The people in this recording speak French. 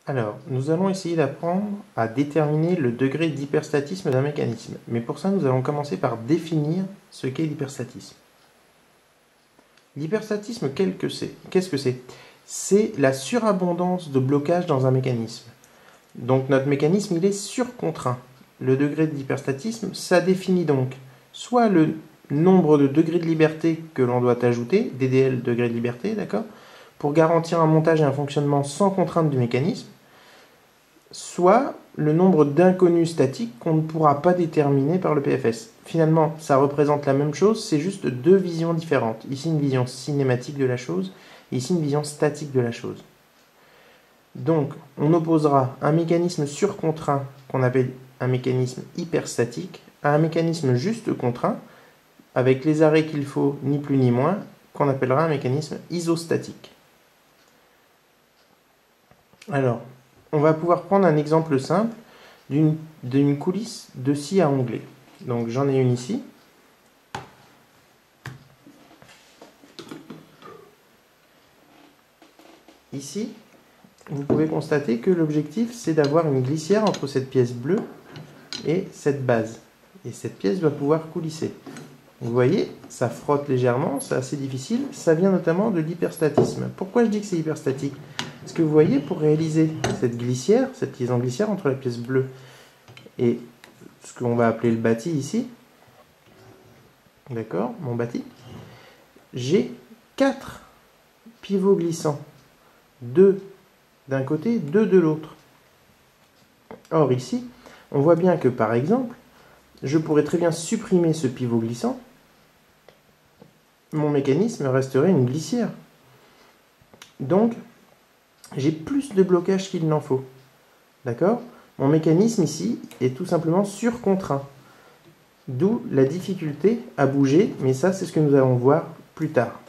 Alors, nous allons essayer d'apprendre à déterminer le degré d'hyperstatisme d'un mécanisme. Mais pour ça, nous allons commencer par définir ce qu'est l'hyperstatisme. L'hyperstatisme, qu'est-ce que c'est? C'est la surabondance de blocage dans un mécanisme. Donc notre mécanisme, il est surcontraint. Le degré d'hyperstatisme, ça définit donc soit le nombre de degrés de liberté que l'on doit ajouter, DDL degré de liberté, d'accord, pour garantir un montage et un fonctionnement sans contrainte du mécanisme, soit le nombre d'inconnus statiques qu'on ne pourra pas déterminer par le PFS. Finalement, ça représente la même chose, c'est juste deux visions différentes. Ici, une vision cinématique de la chose, ici, une vision statique de la chose. Donc, on opposera un mécanisme surcontraint, qu'on appelle un mécanisme hyperstatique, à un mécanisme juste contraint, avec les arrêts qu'il faut, ni plus ni moins, qu'on appellera un mécanisme isostatique. Alors, on va pouvoir prendre un exemple simple d'une coulisse de scie à onglet. Donc j'en ai une ici. Ici, vous pouvez constater que l'objectif, c'est d'avoir une glissière entre cette pièce bleue et cette base. Et cette pièce va pouvoir coulisser. Vous voyez, ça frotte légèrement, c'est assez difficile. Ça vient notamment de l'hyperstatisme. Pourquoi je dis que c'est hyperstatique ? Parce que vous voyez, pour réaliser cette glissière, cette liaison glissière entre la pièce bleue et ce qu'on va appeler le bâti ici, d'accord, mon bâti, j'ai 4 pivots glissants, 2 d'un côté, 2 de l'autre. Or ici, on voit bien que par exemple, je pourrais très bien supprimer ce pivot glissant, mon mécanisme resterait une glissière. Donc, j'ai plus de blocage qu'il n'en faut. D'accord ? Mon mécanisme ici est tout simplement surcontraint. D'où la difficulté à bouger, mais ça c'est ce que nous allons voir plus tard.